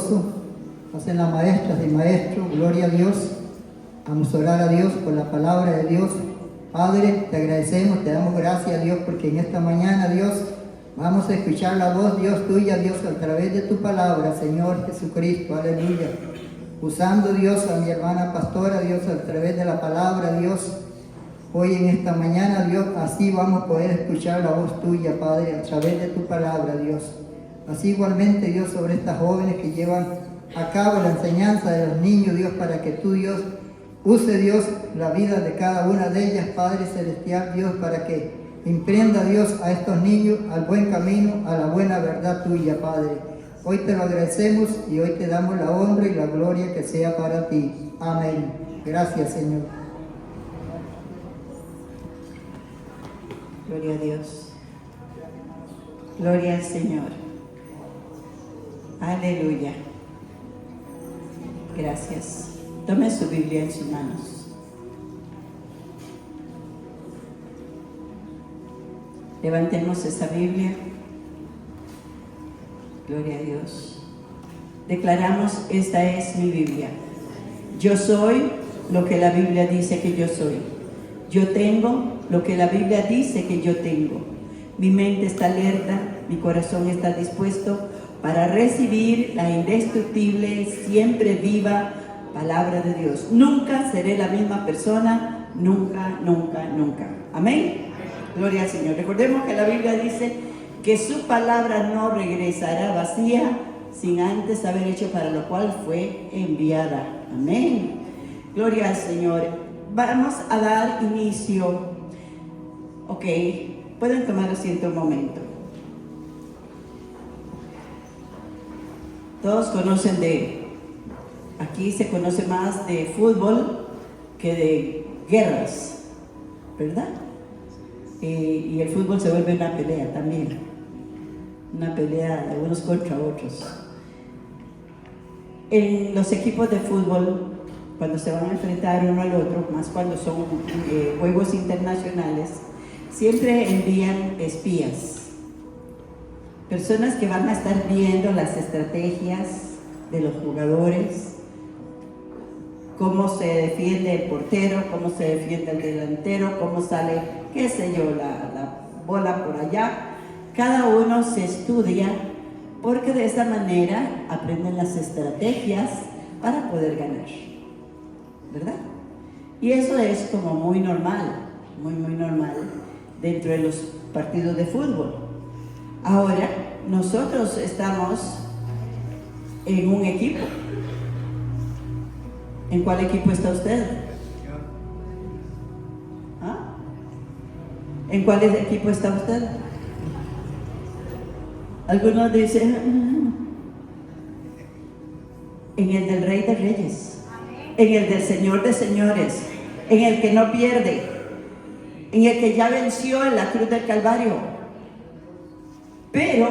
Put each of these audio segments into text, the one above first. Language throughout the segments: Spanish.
Todopoderoso, hacen las maestras y maestros, gloria a Dios. Vamos a orar a Dios por la palabra de Dios. Padre, te agradecemos, te damos gracias a Dios, porque en esta mañana, Dios, vamos a escuchar la voz, Dios, tuya, Dios, a través de tu palabra, Señor Jesucristo, aleluya. Usando, Dios, a mi hermana pastora, Dios, a través de la palabra, Dios. Hoy en esta mañana, Dios, así vamos a poder escuchar la voz tuya, Padre, a través de tu palabra, Dios. Así igualmente, Dios, sobre estas jóvenes que llevan a cabo la enseñanza de los niños, Dios, para que tú, Dios, use, Dios, la vida de cada una de ellas, Padre Celestial, Dios, para que imprenda, Dios, a estos niños al buen camino, a la buena verdad tuya, Padre. Hoy te lo agradecemos y hoy te damos la honra y la gloria que sea para ti. Amén. Gracias, Señor. Gloria a Dios. Gloria al Señor. Aleluya. Gracias. Tome su Biblia en sus manos. Levantemos esa Biblia. Gloria a Dios. Declaramos, esta es mi Biblia. Yo soy lo que la Biblia dice que yo soy. Yo tengo lo que la Biblia dice que yo tengo. Mi mente está alerta, mi corazón está dispuesto para recibir la indestructible, siempre viva palabra de Dios. Nunca seré la misma persona, nunca, nunca, nunca. Amén. Gloria al Señor. Recordemos que la Biblia dice que su palabra no regresará vacía sin antes haber hecho para lo cual fue enviada. Amén. Gloria al Señor. Vamos a dar inicio. Ok, pueden tomar asiento un momento. Todos conocen aquí se conoce más de fútbol que de guerras, ¿verdad? Y el fútbol se vuelve una pelea también, una pelea de unos contra otros. En los equipos de fútbol, cuando se van a enfrentar uno al otro, más cuando son juegos internacionales, siempre envían espías, personas que van a estar viendo las estrategias de los jugadores, cómo se defiende el portero, cómo se defiende el delantero, cómo sale, qué sé yo, la bola por allá. Cada uno se estudia porque de esa manera aprenden las estrategias para poder ganar, ¿verdad? Y eso es como muy normal, muy normal dentro de los partidos de fútbol. Ahora, nosotros estamos en un equipo. ¿En cuál equipo está usted? ¿Ah? ¿En cuál equipo está usted? Algunos dicen en el del Rey de Reyes, en el del Señor de Señores, en el que no pierde, en el que ya venció en la cruz del Calvario. Pero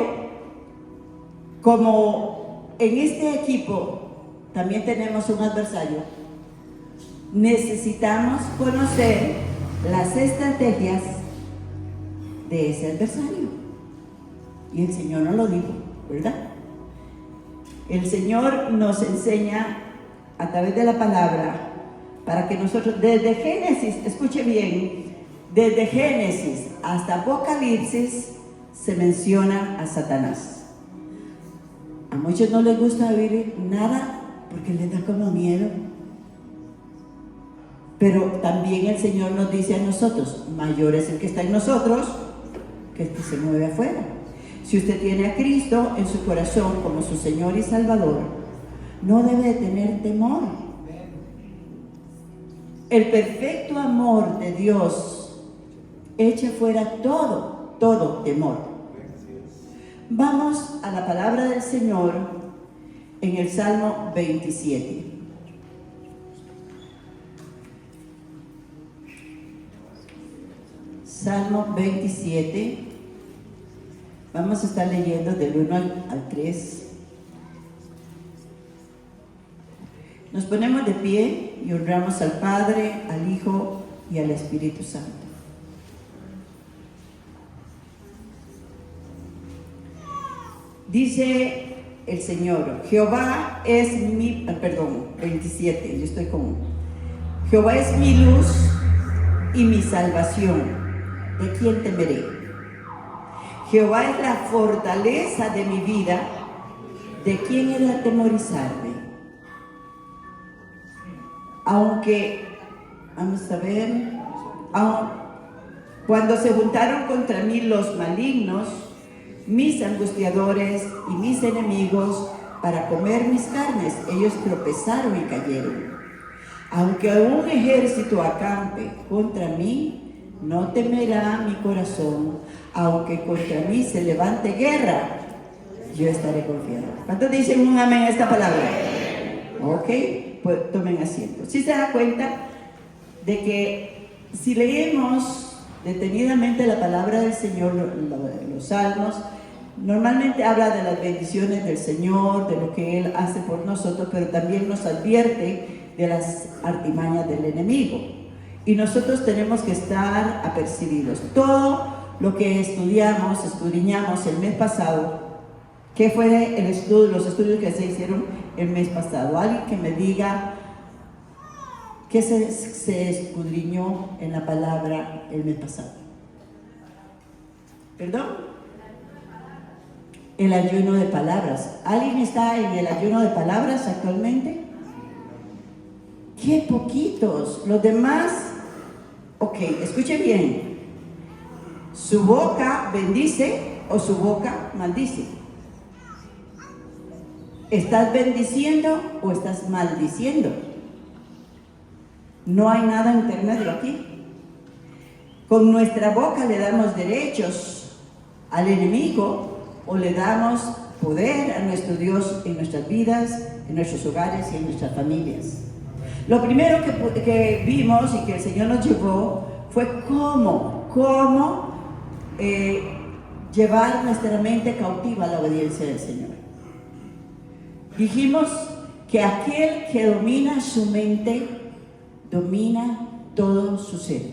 como en este equipo también tenemos un adversario, necesitamos conocer las estrategias de ese adversario. Y el Señor nos lo dijo, ¿verdad? El Señor nos enseña a través de la palabra para que nosotros, desde Génesis, escuche bien, desde Génesis hasta Apocalipsis se menciona a Satanás. A muchos no les gusta oír nada porque les da como miedo. Pero también el Señor nos dice a nosotros, mayor es el que está en nosotros que el que se mueve afuera. Si usted tiene a Cristo en su corazón como su Señor y Salvador, no debe de tener temor. El perfecto amor de Dios echa fuera todo temor. Vamos a la palabra del Señor en el Salmo 27. Salmo 27. Vamos a estar leyendo del 1 al 3. Nos ponemos de pie y honramos al Padre, al Hijo y al Espíritu Santo. Dice el Señor. Jehová es mi, 27, yo estoy con... Jehová es mi luz y mi salvación. ¿De quién temeré? Jehová es la fortaleza de mi vida. ¿De quién he de atemorizarme? Aunque, vamos a ver, cuando se juntaron contra mí los malignos, mis angustiadores y mis enemigos, para comer mis carnes, ellos tropezaron y cayeron. Aunque un ejército acampe contra mí, no temerá mi corazón. Aunque contra mí se levante guerra, yo estaré confiado. ¿Cuántos dicen un amén a esta palabra? Ok, pues tomen asiento. Si se da cuenta de que si leemos detenidamente la palabra del Señor, los salmos, normalmente habla de las bendiciones del Señor, de lo que Él hace por nosotros, pero también nos advierte de las artimañas del enemigo. Y nosotros tenemos que estar apercibidos. Todo lo que escudriñamos el mes pasado, ¿qué fue los estudios que se hicieron el mes pasado? Alguien que me diga qué se escudriñó en la palabra el mes pasado. ¿Perdón? El ayuno de palabras. ¿Alguien está en el ayuno de palabras actualmente? ¡Qué poquitos! Los demás, ok, escuchen bien. ¿Su boca bendice o su boca maldice? ¿Estás bendiciendo o estás maldiciendo? No hay nada intermedio aquí. Con nuestra boca le damos derechos al enemigo o le damos poder a nuestro Dios en nuestras vidas, en nuestros hogares y en nuestras familias. Lo primero que vimos y que el Señor nos llevó fue cómo llevar nuestra mente cautiva a la obediencia del Señor. Dijimos que aquel que domina su mente, domina todo su ser.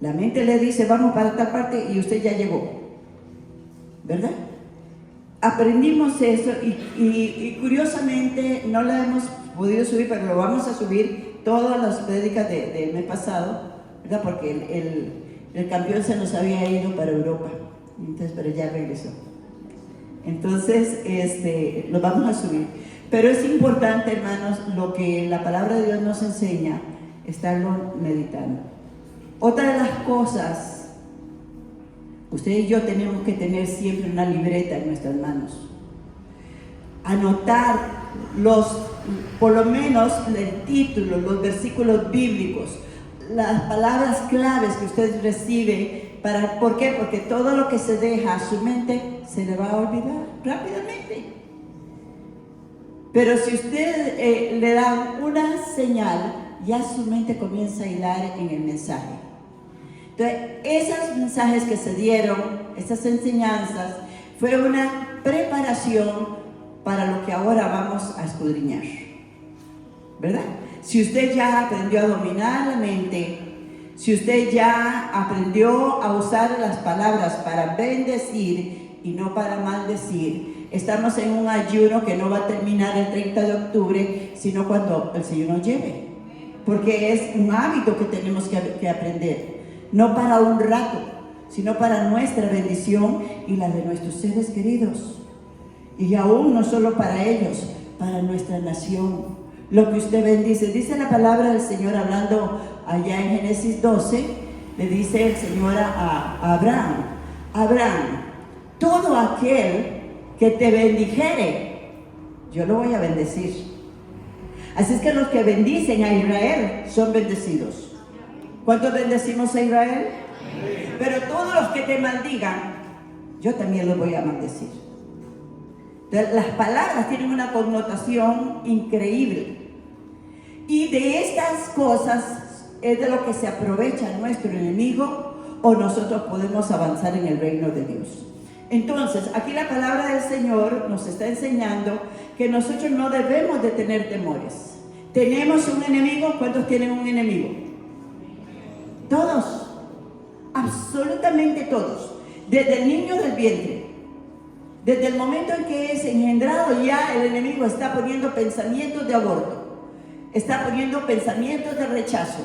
La mente le dice, vamos para tal parte y usted ya llegó, ¿verdad? Aprendimos eso y curiosamente no la hemos podido subir, pero lo vamos a subir todas las prédicas del mes pasado, ¿verdad? Porque el campeón se nos había ido para Europa, entonces, pero ya regresó. Entonces, lo vamos a subir. Pero es importante, hermanos, lo que la palabra de Dios nos enseña, estarlo meditando. Otra de las cosas, usted y yo tenemos que tener siempre una libreta en nuestras manos. Anotar por lo menos el título, los versículos bíblicos, las palabras claves que usted recibe. ¿Por qué? Porque todo lo que se deja a su mente se le va a olvidar rápidamente. Pero si usted le da una señal, ya su mente comienza a hilar en el mensaje. Entonces, esos mensajes que se dieron, esas enseñanzas, fue una preparación para lo que ahora vamos a escudriñar, ¿verdad? Si usted ya aprendió a dominar la mente, si usted ya aprendió a usar las palabras para bendecir y no para maldecir, estamos en un ayuno que no va a terminar el 30 de octubre, sino cuando el Señor nos lleve. Porque es un hábito que tenemos que aprender. No para un rato, sino para nuestra bendición y la de nuestros seres queridos. Y aún no solo para ellos, para nuestra nación. Lo que usted bendice, dice la palabra del Señor hablando allá en Génesis 12, le dice el Señor a Abraham: Abraham, todo aquel que te bendijere, yo lo voy a bendecir. Así es que los que bendicen a Israel son bendecidos. ¿Cuántos bendecimos a Israel? Pero todos los que te maldigan, yo también los voy a maldecir. Entonces, las palabras tienen una connotación increíble. Y de estas cosas es de lo que se aprovecha nuestro enemigo, o nosotros podemos avanzar en el reino de Dios. Entonces, aquí la palabra del Señor nos está enseñando que nosotros no debemos de tener temores. ¿Tenemos un enemigo? ¿Cuántos tienen un enemigo? Todos, absolutamente todos. Desde el niño del vientre, Desde el momento en que es engendrado, ya el enemigo está poniendo pensamientos de aborto, está poniendo pensamientos de rechazo,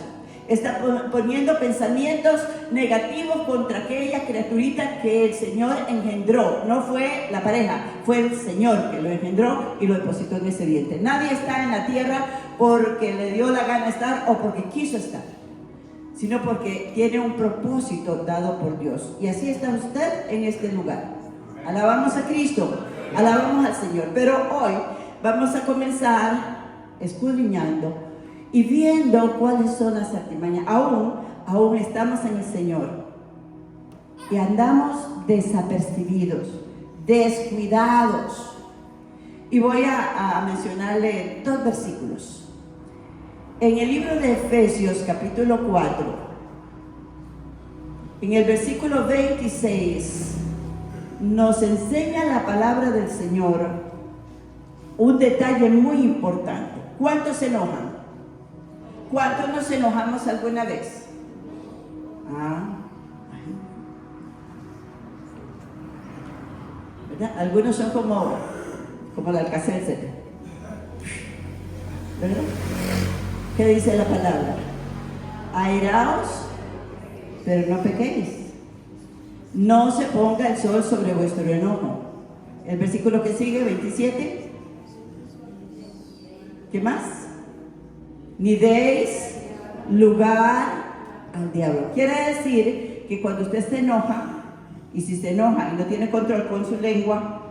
está poniendo pensamientos negativos contra aquella criaturita que el Señor engendró. No fue la pareja, fue el Señor que lo engendró y lo depositó en ese vientre. Nadie está en la tierra porque le dio la gana estar o porque quiso estar, sino porque tiene un propósito dado por Dios. Y así está usted en este lugar. Alabamos a Cristo, alabamos al Señor. Pero hoy vamos a comenzar escudriñando y viendo cuáles son las artimañas. Aún estamos en el Señor y andamos desapercibidos, descuidados. Y voy a mencionarle 2 versículos. En el libro de Efesios capítulo 4, en el versículo 26, nos enseña la palabra del Señor un detalle muy importante. ¿Cuántos se enojan? ¿Cuántos nos enojamos alguna vez? ¿Verdad? Algunos son como el Alcacelser, ¿verdad? ¿Qué dice la palabra? Airaos, pero no pequéis. No se ponga el sol sobre vuestro enojo. El versículo que sigue, 27. ¿Qué más? Ni deis lugar al diablo. Quiere decir que cuando usted se enoja, y si se enoja y no tiene control con su lengua,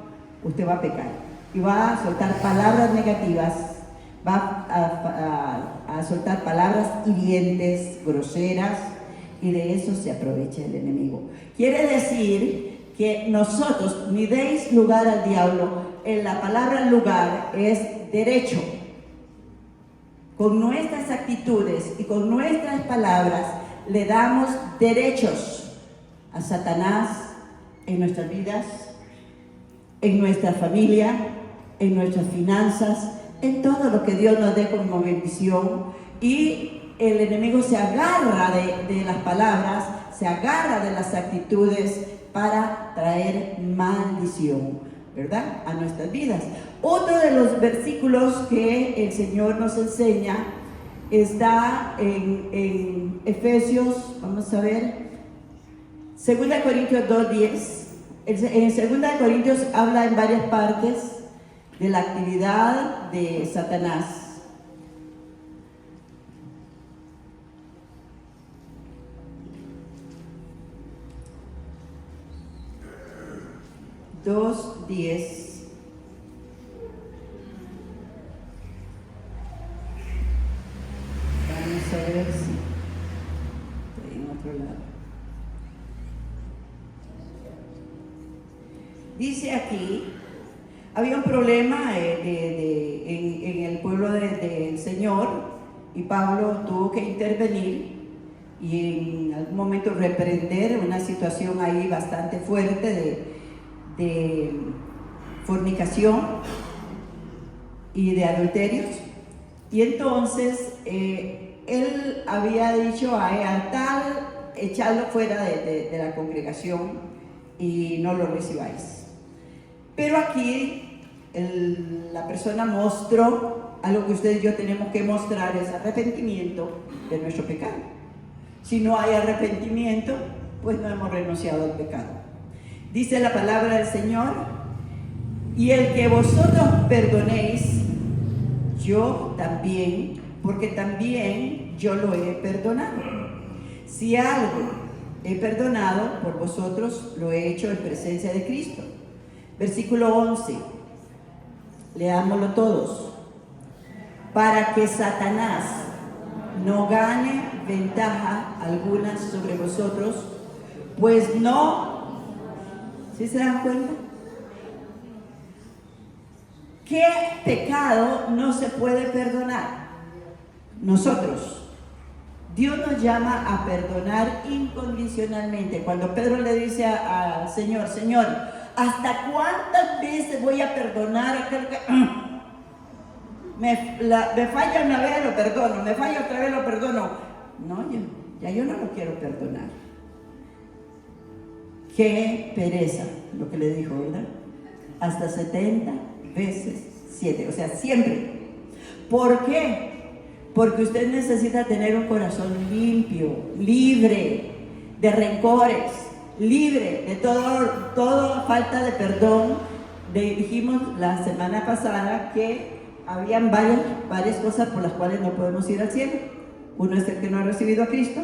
usted va a pecar y va a soltar palabras negativas, va a soltar palabras hirientes, groseras, y de eso se aprovecha el enemigo. Quiere decir que nosotros, ni deis lugar al diablo, en la palabra lugar es derecho. Con nuestras actitudes y con nuestras palabras le damos derechos a Satanás en nuestras vidas, en nuestra familia, en nuestras finanzas, en todo lo que Dios nos dé como bendición. Y el enemigo se agarra de las palabras, se agarra de las actitudes para traer maldición, ¿verdad?, a nuestras vidas. Otro de los versículos que el Señor nos enseña está en Efesios, vamos a ver, 2 Corintios 2:10. En 2 Corintios habla en varias partes de la actividad de Satanás. Vamos a ver si estoy en otro lado. Dice aquí, había un problema en el pueblo del Señor, y Pablo tuvo que intervenir y en algún momento reprender una situación ahí bastante fuerte de fornicación y de adulterios. Y entonces él había dicho a tal, echarlo fuera de la congregación y no lo recibáis. Pero aquí la persona mostró algo que usted y yo tenemos que mostrar, es arrepentimiento de nuestro pecado. Si no hay arrepentimiento, pues no hemos renunciado al pecado. Dice la palabra del Señor: y el que vosotros perdonéis, yo también, porque también yo lo he perdonado. Si algo he perdonado por vosotros, lo he hecho en presencia de Cristo. Versículo 11, leámoslo todos. Para que Satanás no gane ventaja alguna sobre vosotros, pues no. ¿Sí se dan cuenta? ¿Qué pecado no se puede perdonar? Nosotros. Dios nos llama a perdonar incondicionalmente. Cuando Pedro le dice al Señor: Señor, ¿hasta cuántas veces voy a perdonar a aquel que me falla una vez, lo perdono, me falla otra vez, lo perdono? No, yo no lo quiero perdonar. Qué pereza, lo que le dijo, ¿verdad? hasta 70 veces 7, o sea, siempre. ¿Por qué? Porque usted necesita tener un corazón limpio, libre de rencores, libre de toda falta de perdón. Dijimos la semana pasada que habían varias cosas por las cuales no podemos ir al cielo. Uno es el que no ha recibido a Cristo,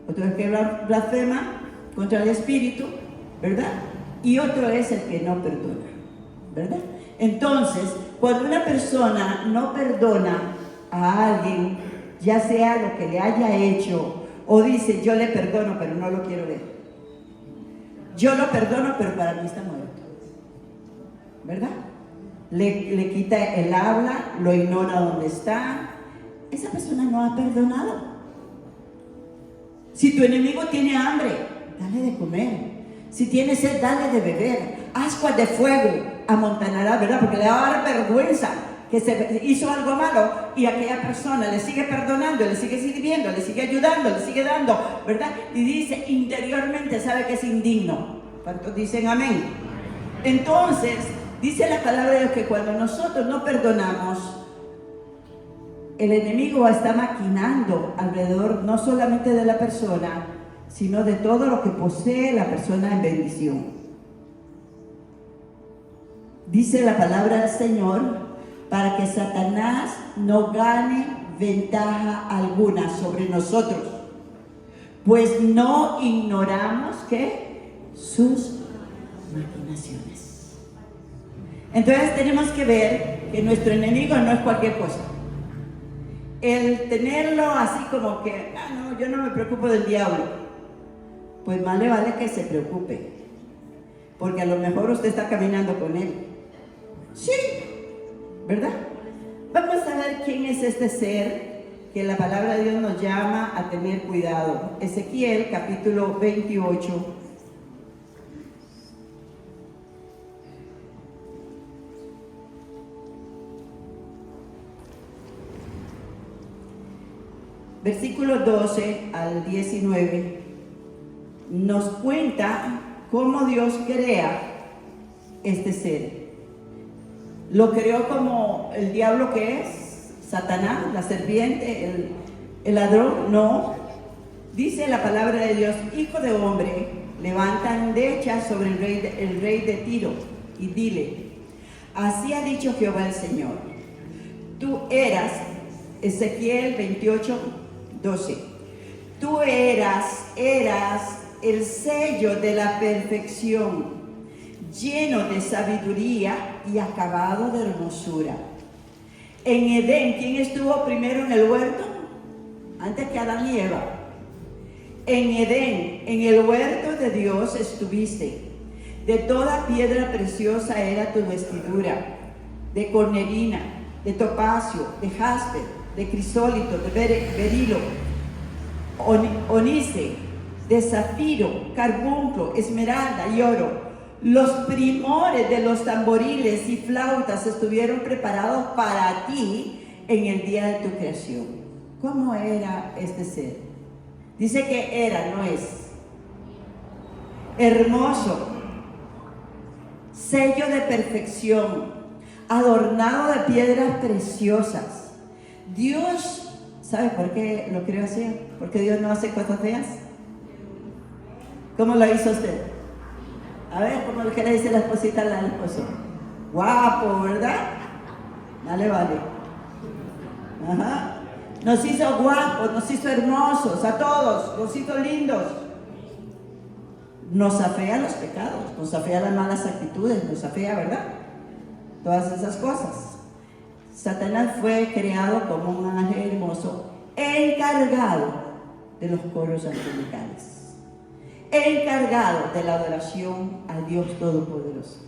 otro es el que blasfema contra el Espíritu, ¿verdad? Y otro es el que no perdona, ¿verdad? Entonces, cuando una persona no perdona a alguien, ya sea lo que le haya hecho, o dice, yo le perdono, pero no lo quiero ver. Yo lo perdono, pero para mí está muerto, ¿verdad? Le quita el habla, lo ignora donde está. Esa persona no ha perdonado. Si tu enemigo tiene hambre, dale de comer. Si tiene sed, dale de beber. Ascuas de fuego amontonará, ¿verdad? Porque le va a dar vergüenza que se hizo algo malo y aquella persona le sigue perdonando, le sigue sirviendo, le sigue ayudando, le sigue dando, ¿verdad? Y dice, interiormente sabe que es indigno. ¿Cuántos dicen amén? Entonces, dice la palabra de Dios que cuando nosotros no perdonamos, el enemigo está maquinando alrededor no solamente de la persona, sino de todo lo que posee la persona en bendición. Dice la palabra del Señor, para que Satanás no gane ventaja alguna sobre nosotros, pues no ignoramos ¿qué? Sus maquinaciones. Entonces tenemos que ver que nuestro enemigo no es cualquier cosa. El tenerlo así como que, no, yo no me preocupo del diablo, pues más le vale que se preocupe, porque a lo mejor usted está caminando con él. Sí, ¿verdad? Vamos a ver quién es este ser que la palabra de Dios nos llama a tener cuidado. Ezequiel capítulo 28. Versículos 12 al 19 nos cuenta cómo Dios crea este ser. Lo creó como el diablo que es, Satanás, la serpiente, el ladrón. No. Dice la palabra de Dios, hijo de hombre, levanta endecha sobre el rey de Tiro y dile, así ha dicho Jehová el Señor, tú eras, Ezequiel 28, 12, tú eras el sello de la perfección, lleno de sabiduría y acabado de hermosura. En Edén, ¿quién estuvo primero en el huerto? Antes que Adán y Eva. En Edén, en el huerto de Dios estuviste. De toda piedra preciosa era tu vestidura, de cornerina, de topacio, de jaspe, de crisólito, de berilo, onice, de zafiro, carbunclo, esmeralda y oro. Los primores de los tamboriles y flautas estuvieron preparados para ti en el día de tu creación. ¿Cómo era este ser? Dice que era, no es. Hermoso, sello de perfección, adornado de piedras preciosas. Dios, ¿sabe por qué lo creó así? Porque Dios no hace cosas feas. ¿Cómo lo hizo usted? A ver, ¿cómo le dice la esposita al esposo? Guapo, ¿verdad? Dale, vale. Ajá. Nos hizo guapos, nos hizo hermosos, a todos, nos hizo lindos. Nos afea los pecados, nos afea las malas actitudes, nos afea, ¿verdad? Todas esas cosas. Satanás fue creado como un ángel hermoso, encargado de los coros angelicales, encargado de la adoración a Dios Todopoderoso.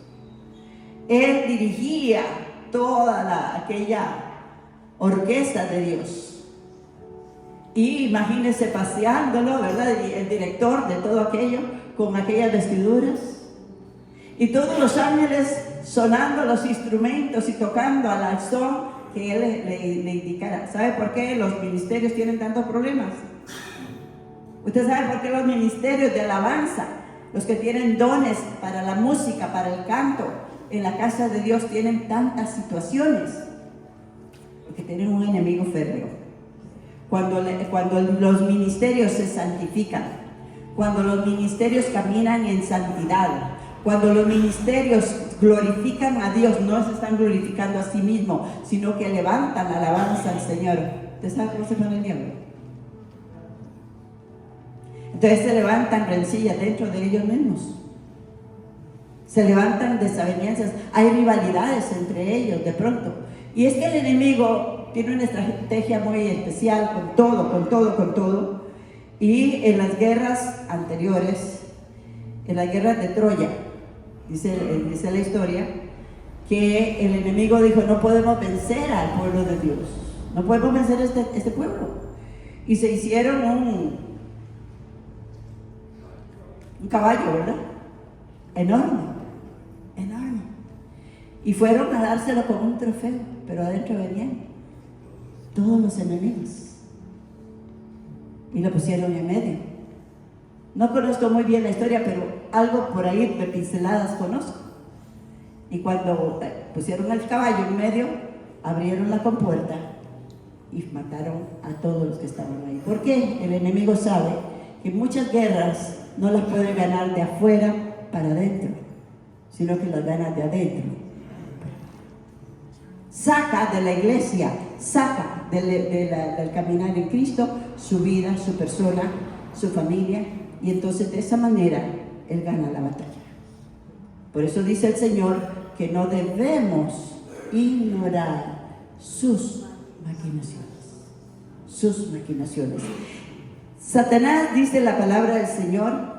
Él dirigía toda aquella orquesta de Dios. Y imagínense paseándolo, ¿verdad? El director de todo aquello, con aquellas vestiduras. Y todos los ángeles sonando los instrumentos y tocando al son que él le indicara. ¿Sabe por qué los ministerios tienen tantos problemas? Usted sabe por qué los ministerios de alabanza, los que tienen dones para la música, para el canto, en la casa de Dios tienen tantas situaciones? Porque tienen un enemigo férreo. Cuando los ministerios se santifican, cuando los ministerios caminan en santidad, cuando los ministerios glorifican a Dios, no se están glorificando a sí mismos, sino que levantan alabanza al Señor. ¿Usted sabe cómo se pone el diablo? Entonces se levantan rencillas dentro de ellos mismos. Se levantan desavenencias. Hay rivalidades entre ellos de pronto. Y es que el enemigo tiene una estrategia muy especial con todo. Y en las guerras anteriores, en las guerras de Troya, dice la historia, que el enemigo dijo: no podemos vencer al pueblo de Dios, no podemos vencer este pueblo. Y se hicieron un caballo, ¿verdad? Enorme. Y fueron a dárselo como un trofeo, pero adentro venían todos los enemigos. Y lo pusieron en medio. No conozco muy bien la historia, pero algo por ahí de pinceladas conozco. Y cuando pusieron al caballo en medio, abrieron la compuerta y mataron a todos los que estaban ahí. ¿Por qué? El enemigo sabe que muchas guerras no las puede ganar de afuera para adentro, sino que las gana de adentro. Saca de la iglesia, saca del caminar en Cristo su vida, su persona, su familia, y entonces de esa manera Él gana la batalla. Por eso dice el Señor que no debemos ignorar sus maquinaciones. Satanás, dice la palabra del Señor,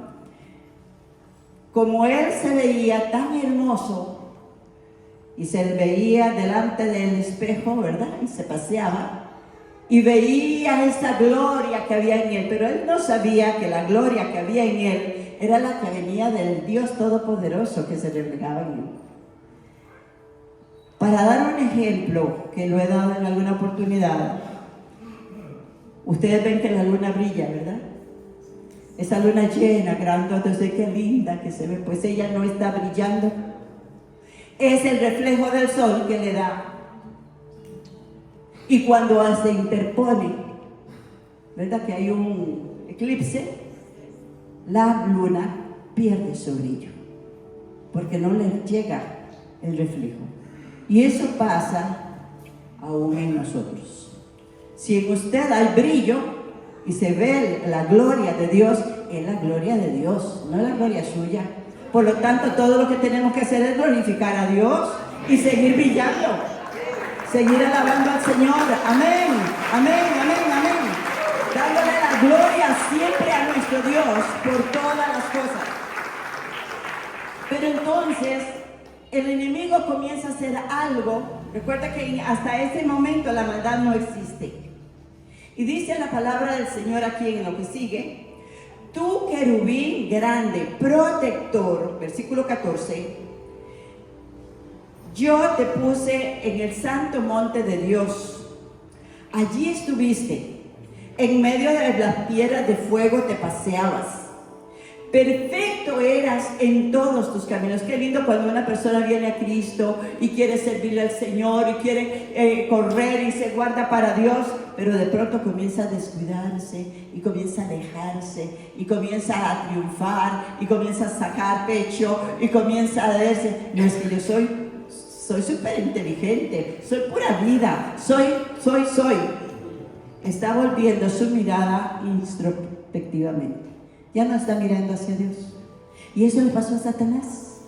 como él se veía tan hermoso y se veía delante del espejo, ¿verdad? Y se paseaba y veía esa gloria que había en él, pero él no sabía que la gloria que había en él era la que venía del Dios Todopoderoso que se reflejaba en él. Para dar un ejemplo, que lo he dado en alguna oportunidad, ustedes ven que la luna brilla, ¿verdad? Esa luna llena, grandota, qué linda que se ve, pues ella no está brillando. Es el reflejo del sol que le da. Y cuando se interpone, ¿verdad? Que hay un eclipse, la luna pierde su brillo, porque no le llega el reflejo. Y eso pasa aún en nosotros. Si en usted hay brillo y se ve la gloria de Dios, es la gloria de Dios, no es la gloria suya. Por lo tanto, todo lo que tenemos que hacer es glorificar a Dios y seguir brillando, seguir alabando al Señor. Amén, amén, amén, amén. Dándole la gloria siempre a nuestro Dios por todas las cosas. Pero entonces, el enemigo comienza a hacer algo. Recuerda que hasta ese momento la maldad no existe. Y dice la palabra del Señor aquí en lo que sigue: tú, querubín grande, protector, versículo 14, yo te puse en el santo monte de Dios. Allí estuviste, en medio de las piedras de fuego te paseabas. Perfecto eras en todos tus caminos. Qué lindo cuando una persona viene a Cristo y quiere servirle al Señor y quiere correr y se guarda para Dios, pero de pronto comienza a descuidarse y comienza a alejarse y comienza a triunfar y comienza a sacar pecho y comienza a decir: no, es que yo soy súper inteligente, soy pura vida, soy. Está volviendo su mirada introspectivamente. Ya no está mirando hacia Dios. Y eso le pasó a Satanás.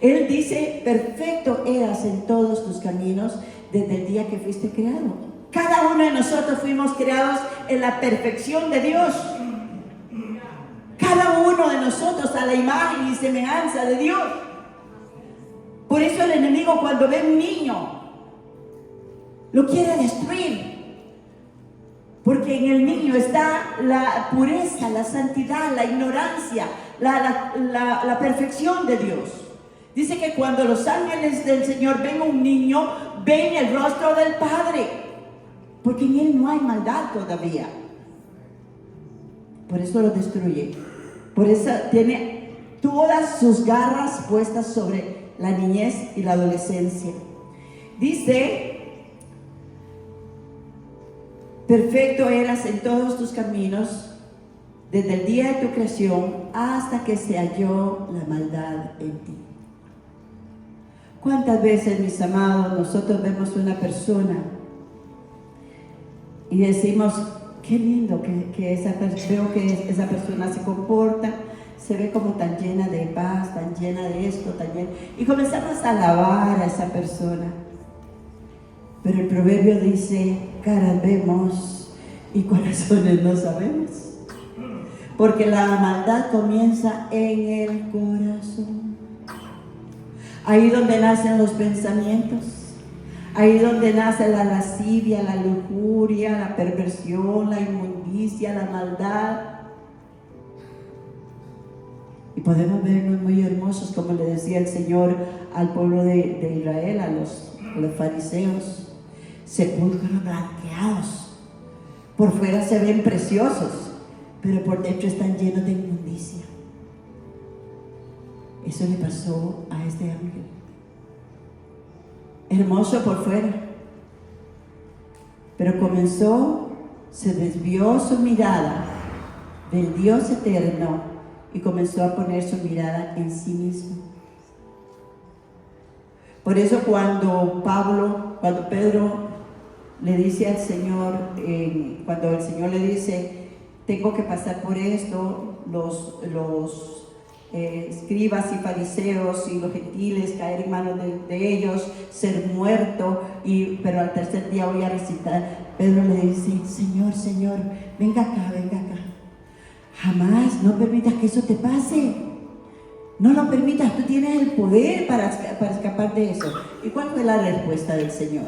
Él dice: perfecto eras en todos tus caminos desde el día que fuiste creado. Cada uno de nosotros fuimos creados en la perfección de Dios. Cada uno de nosotros a la imagen y semejanza de Dios. Por eso el enemigo, cuando ve un niño, lo quiere destruir. Porque en el niño está la pureza, la santidad, la ignorancia, la perfección de Dios. Dice que cuando los ángeles del Señor ven a un niño, ven el rostro del Padre, porque en él no hay maldad todavía. Por eso lo destruye. Por eso tiene todas sus garras puestas sobre la niñez y la adolescencia. Dice: perfecto eras en todos tus caminos, desde el día de tu creación hasta que se halló la maldad en ti. ¿Cuántas veces, mis amados, nosotros vemos una persona y decimos: qué lindo que veo que esa persona se comporta, se ve como tan llena de paz, tan llena de esto, tan llena... Y comenzamos a alabar a esa persona. Pero el proverbio dice: caras vemos y corazones no sabemos. Porque la maldad comienza en el corazón. Ahí donde nacen los pensamientos, ahí donde nace la lascivia, la lujuria, la perversión, la inmundicia, la maldad. Y podemos vernos muy hermosos, como le decía el Señor al pueblo de Israel, a los fariseos: sepulcros blanqueados. Por fuera se ven preciosos, pero por dentro están llenos de inmundicia. Eso le pasó a este ángel. Hermoso por fuera, pero se desvió su mirada del Dios eterno y comenzó a poner su mirada en sí mismo. Por eso cuando Pedro le dice al Señor, cuando el Señor le dice: tengo que pasar por esto, los escribas y fariseos y los gentiles caer en manos de ellos, ser muerto, pero al tercer día voy a resucitar. Pedro le dice: Señor, venga acá. Jamás, no permitas que eso te pase. No lo permitas, tú tienes el poder para escapar de eso. ¿Y cuál fue la respuesta del Señor?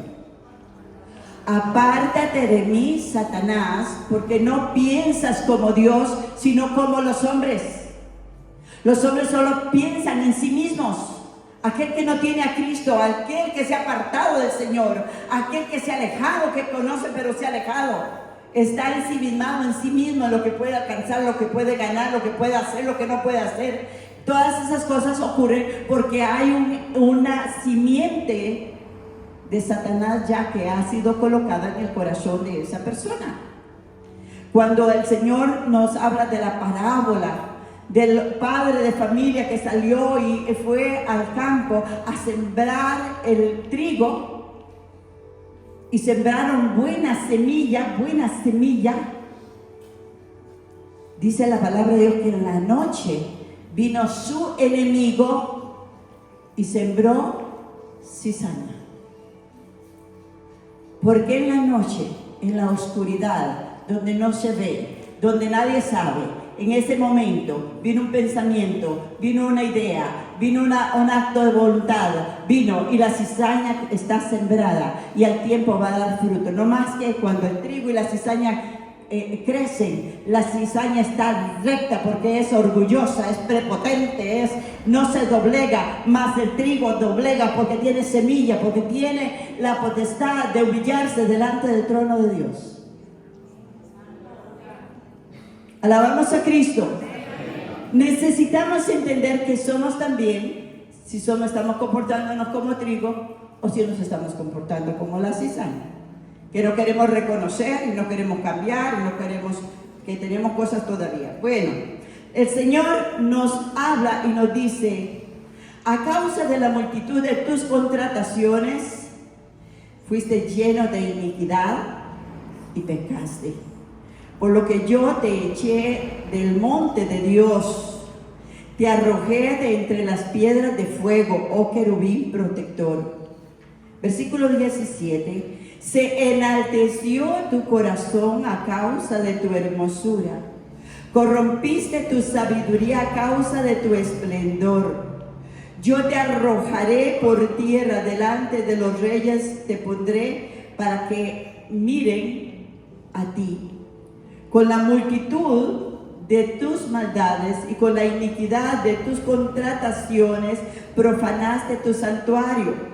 Apártate de mí, Satanás, porque no piensas como Dios, sino como los hombres. Los hombres solo piensan en sí mismos. Aquel que no tiene a Cristo, aquel que se ha apartado del Señor, aquel que se ha alejado, que conoce pero se ha alejado, está ensimismado en sí mismo, en lo que puede alcanzar, lo que puede ganar, lo que puede hacer, lo que no puede hacer. Todas esas cosas ocurren porque hay una simiente de Satanás ya que ha sido colocada en el corazón de esa persona. Cuando el Señor nos habla de la parábola del padre de familia que salió y fue al campo a sembrar el trigo, y sembraron buena semilla, dice la palabra de Dios que en la noche vino su enemigo y sembró cizaña. Porque en la noche, en la oscuridad, donde no se ve, donde nadie sabe, en ese momento vino un pensamiento, vino una idea, vino un acto de voluntad, y la cizaña está sembrada y al tiempo va a dar fruto. No más que cuando el trigo y la cizaña crecen, la cizaña está recta porque es orgullosa, es prepotente, no se doblega, más el trigo doblega porque tiene semilla, porque tiene la potestad de humillarse delante del trono de Dios. Alabamos a Cristo. Necesitamos entender que somos también, si estamos comportándonos como trigo o si nos estamos comportando como la cizaña, que no queremos reconocer y no queremos cambiar y no queremos, que tenemos cosas todavía. Bueno, el Señor nos habla y nos dice: a causa de la multitud de tus contrataciones fuiste lleno de iniquidad y pecaste. Por lo que yo te eché del monte de Dios, te arrojé de entre las piedras de fuego, oh querubín protector. Versículo 17. Se enalteció tu corazón a causa de tu hermosura. Corrompiste tu sabiduría a causa de tu esplendor. Yo te arrojaré por tierra delante de los reyes, te pondré para que miren a ti. Con la multitud de tus maldades y con la iniquidad de tus contrataciones profanaste tu santuario.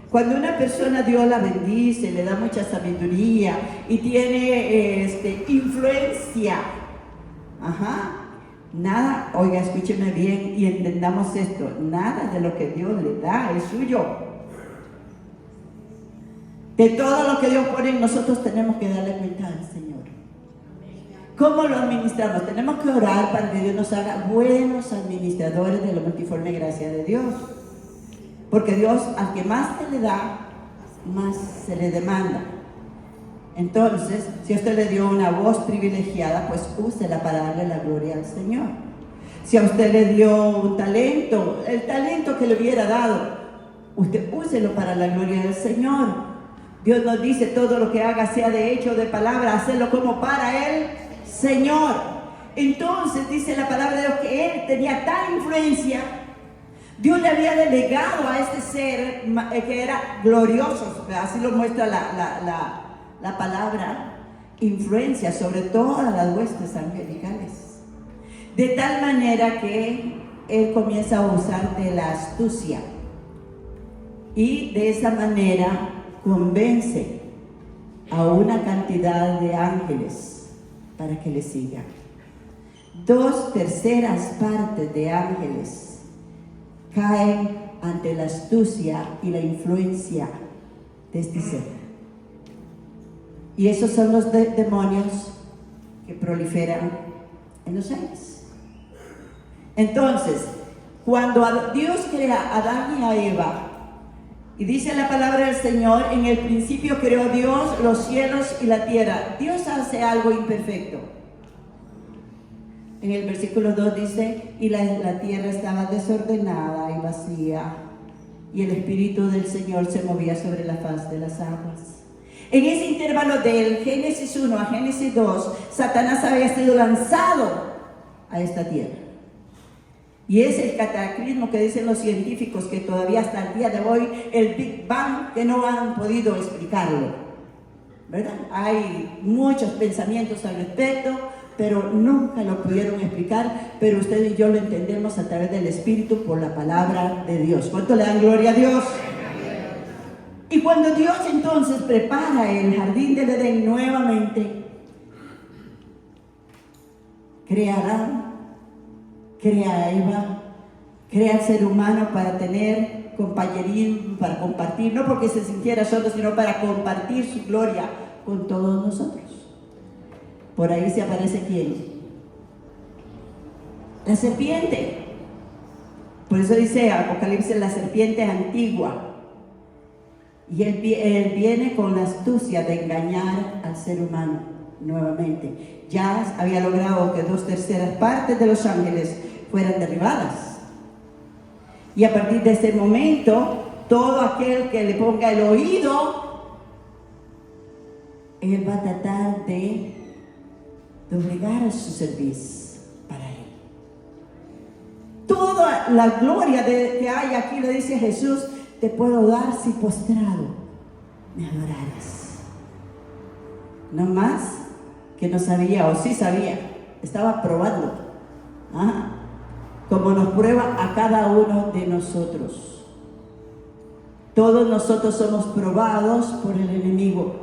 Cuando una persona Dios la bendice, le da mucha sabiduría y tiene influencia, Nada, oiga, escúcheme bien y entendamos esto, nada de lo que Dios le da es suyo. De todo lo que Dios pone en nosotros tenemos que darle cuenta al Señor. ¿Cómo lo administramos? Tenemos que orar para que Dios nos haga buenos administradores de la multiforme gracia de Dios. Porque Dios, al que más se le da, más se le demanda. Entonces, si a usted le dio una voz privilegiada, pues úsela para darle la gloria al Señor. Si a usted le dio un talento, el talento que le hubiera dado, usted úselo para la gloria del Señor. Dios nos dice, todo lo que haga, sea de hecho o de palabra, hacerlo como para el Señor. Entonces, dice la palabra de Dios que él tenía tal influencia. Dios le había delegado a este ser que era glorioso, así lo muestra la palabra, influencia sobre todas las huestes angelicales. De tal manera que él comienza a usar de la astucia y de esa manera convence a una cantidad de ángeles para que le sigan. 2/3 partes de ángeles caen ante la astucia y la influencia de este ser. Y esos son los demonios que proliferan en los aires. Entonces, cuando Dios crea a Adán y a Eva, y dice la palabra del Señor, en el principio creó Dios los cielos y la tierra. Dios hace algo imperfecto. En el versículo 2 dice, y la tierra estaba desordenada y vacía, y el Espíritu del Señor se movía sobre la faz de las aguas. En ese intervalo del Génesis 1 a Génesis 2, Satanás había sido lanzado a esta tierra. Y es el cataclismo que dicen los científicos, que todavía hasta el día de hoy, el Big Bang, que no han podido explicarlo, ¿verdad? Hay muchos pensamientos al respecto, pero nunca lo pudieron explicar, pero usted y yo lo entendemos a través del Espíritu por la palabra de Dios. ¿Cuánto le dan gloria a Dios? Y cuando Dios entonces prepara el jardín del Edén nuevamente, crea a Adán, crea a Eva, crea al ser humano para tener compañerismo, para compartir, no porque se sintiera solo, sino para compartir su gloria con todos nosotros. Por ahí se aparece ¿quién? La serpiente. Por eso dice Apocalipsis, la serpiente antigua. Y él viene con la astucia de engañar al ser humano nuevamente. Ya había logrado que 2/3 partes de los ángeles fueran derribadas. Y a partir de ese momento, todo aquel que le ponga el oído, él va a tratar de doblegar a su servicio para él. Toda la gloria que hay aquí, le dice Jesús, te puedo dar si postrado me adoraras. No más que no sabía, o sí sabía, estaba probando, como nos prueba a cada uno de nosotros. Todos nosotros somos probados por el enemigo,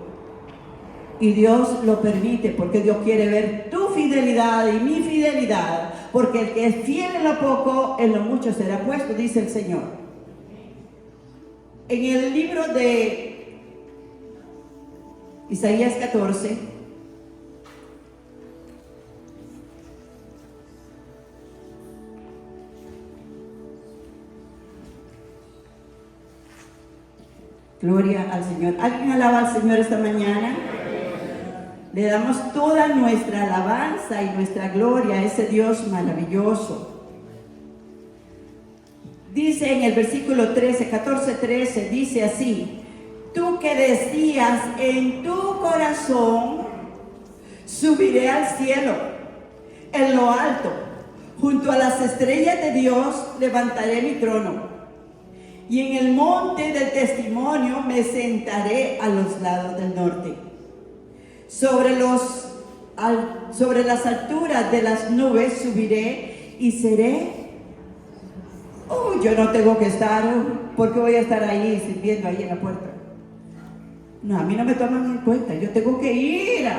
y Dios lo permite porque Dios quiere ver tu fidelidad y mi fidelidad, porque el que es fiel en lo poco, en lo mucho será puesto, dice el Señor. En el libro de Isaías 14, gloria al Señor. ¿Alguien alaba al Señor esta mañana? Le damos toda nuestra alabanza y nuestra gloria a ese Dios maravilloso. Dice en el versículo 14:13, dice así: tú que decías en tu corazón, subiré al cielo, en lo alto, junto a las estrellas de Dios levantaré mi trono, y en el monte del testimonio me sentaré a los lados del norte. Sobre las alturas de las nubes subiré y seré. Yo no tengo que estar, porque voy a estar ahí sirviendo ahí en la puerta. No, a mí no me toman en cuenta. Yo tengo que ir a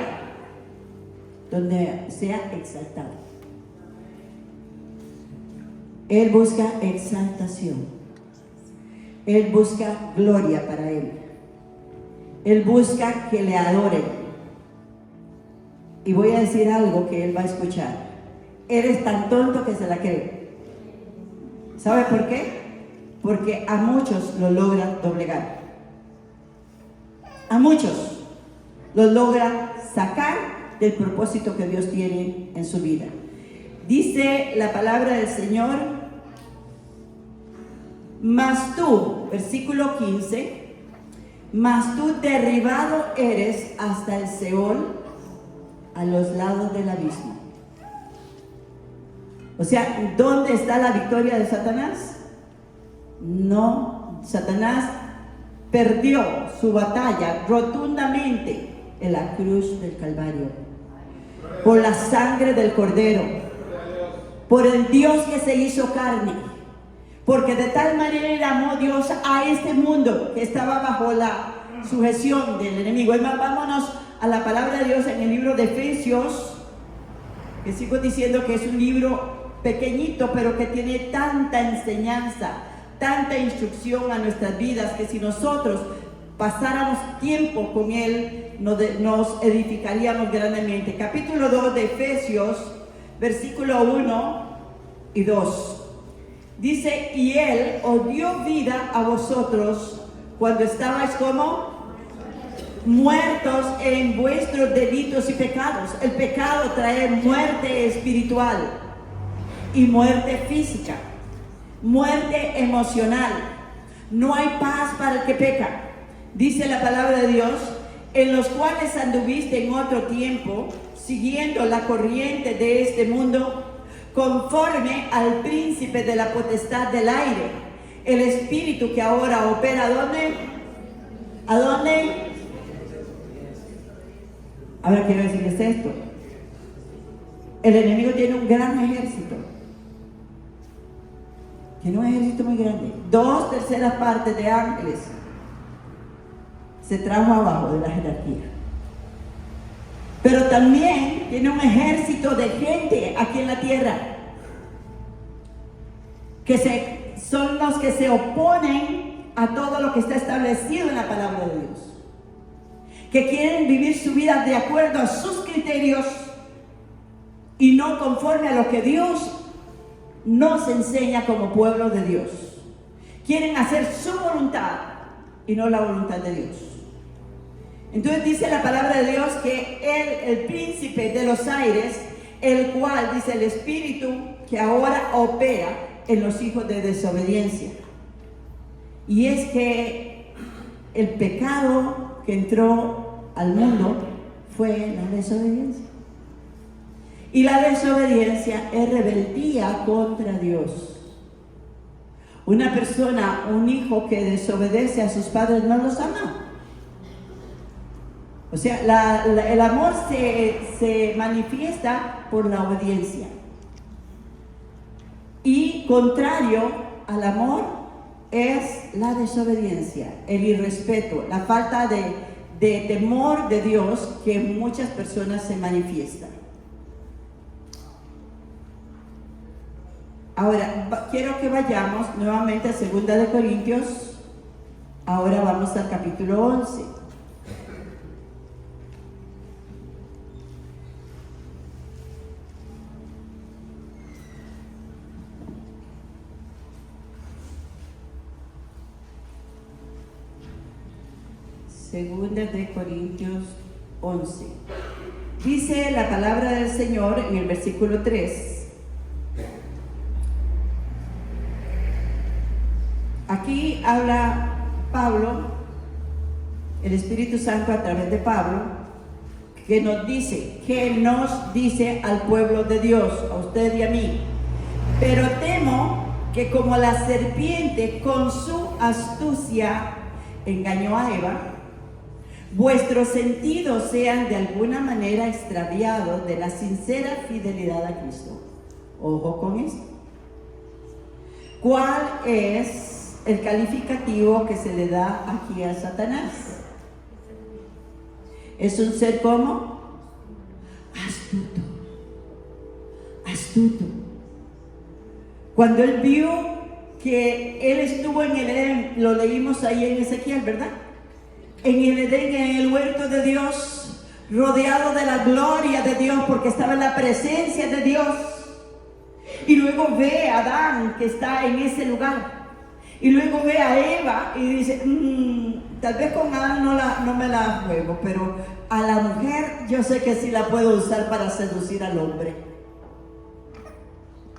donde sea exaltado. Él busca exaltación. Él busca gloria para Él. Él busca que le adoren. Y voy a decir algo que Él va a escuchar. Eres tan tonto que se la cree. ¿Sabe por qué? Porque a muchos lo logra doblegar. A muchos los logra sacar del propósito que Dios tiene en su vida. Dice la palabra del Señor: mas tú, versículo 15, mas tú derribado eres hasta el Seol, a los lados del abismo. O sea, ¿dónde está la victoria de Satanás? No, Satanás perdió su batalla rotundamente en la cruz del Calvario, por la sangre del Cordero, por el Dios que se hizo carne, porque de tal manera amó Dios a este mundo que estaba bajo la sujeción del enemigo. Es más, vámonos a la palabra de Dios en el libro de Efesios, que sigo diciendo que es un libro pequeñito, pero que tiene tanta enseñanza, tanta instrucción a nuestras vidas, que si nosotros pasáramos tiempo con él, nos edificaríamos grandemente. Capítulo 2 de Efesios, versículo 1 y 2. Dice: y él os dio vida a vosotros cuando estabais como muertos en vuestros delitos y pecados. El pecado trae muerte espiritual y muerte física, muerte emocional. No hay paz para el que peca. Dice la palabra de Dios: en los cuales anduviste en otro tiempo, siguiendo la corriente de este mundo, conforme al príncipe de la potestad del aire, el espíritu que ahora opera. ¿A dónde? ¿A dónde? Ahora quiero decirles esto: el enemigo tiene un gran ejército. Tiene un ejército muy grande. 2/3 partes de ángeles se trajo abajo de la jerarquía. Pero también tiene un ejército de gente aquí en la tierra que son los que se oponen a todo lo que está establecido en la palabra de Dios, que quieren vivir su vida de acuerdo a sus criterios y no conforme a lo que Dios nos enseña como pueblo de Dios. Quieren hacer su voluntad y no la voluntad de Dios. Entonces dice la palabra de Dios que él, el príncipe de los aires, el cual, dice, el espíritu que ahora opera en los hijos de desobediencia. Y es que el pecado que entró al mundo fue la desobediencia. Y la desobediencia es rebeldía contra Dios. Una persona, un hijo que desobedece a sus padres, no los ama. O sea, el amor se manifiesta por la obediencia. Y contrario al amor es la desobediencia, el irrespeto, la falta de temor de Dios que en muchas personas se manifiesta. Ahora, quiero que vayamos nuevamente a 2 de Corintios. Ahora vamos al capítulo 11. Segunda de Corintios 11. Dice la palabra del Señor en el versículo 3. Aquí habla Pablo, el Espíritu Santo a través de Pablo, que nos dice al pueblo de Dios, a usted y a mí: pero temo que como la serpiente con su astucia engañó a Eva, vuestros sentidos sean de alguna manera extraviados de la sincera fidelidad a Cristo. Ojo con esto. ¿Cuál es el calificativo que se le da aquí a Satanás? Es un ser como astuto. Cuando él vio que él estuvo en el Edén, lo leímos ahí en Ezequiel, ¿verdad? En el Edén, en el huerto de Dios, rodeado de la gloria de Dios, porque estaba en la presencia de Dios. Y luego ve a Adán que está en ese lugar. Y luego ve a Eva y dice, tal vez con Adán no me la juego, pero a la mujer yo sé que sí la puedo usar para seducir al hombre.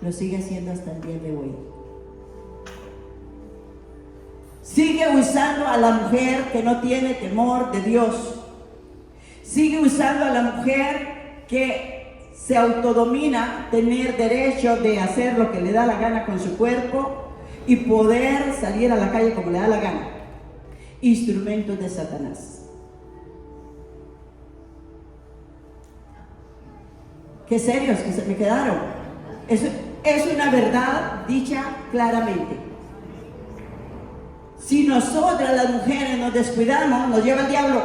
Lo sigue haciendo hasta el día de hoy. Sigue usando a la mujer que no tiene temor de Dios. Sigue usando a la mujer que se autodomina, tener derecho de hacer lo que le da la gana con su cuerpo y poder salir a la calle como le da la gana. Instrumentos de Satanás. Qué serios que se me quedaron. Eso es una verdad dicha claramente. Si nosotras las mujeres nos descuidamos, nos lleva el diablo.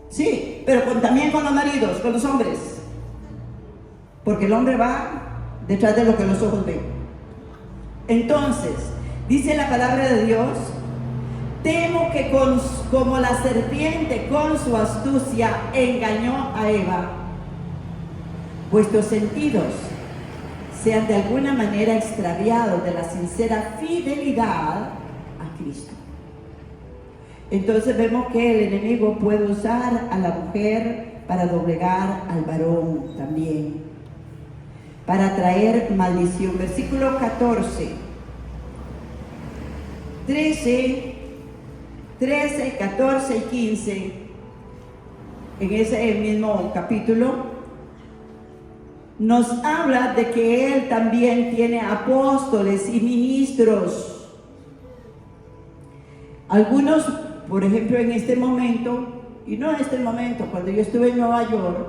Sí, pero también con los maridos, con los hombres. Porque el hombre va detrás de lo que los ojos ven. Entonces, dice la palabra de Dios, temo que como la serpiente con su astucia engañó a Eva, vuestros sentidos sean de alguna manera extraviados de la sincera fidelidad a Cristo. Entonces vemos que el enemigo puede usar a la mujer para doblegar al varón también, para traer maldición. Versículo 14, 13, 14 y 15, en ese mismo capítulo, nos habla de que Él también tiene apóstoles y ministros. Algunos, por ejemplo, en este momento, y no en este momento, cuando yo estuve en Nueva York,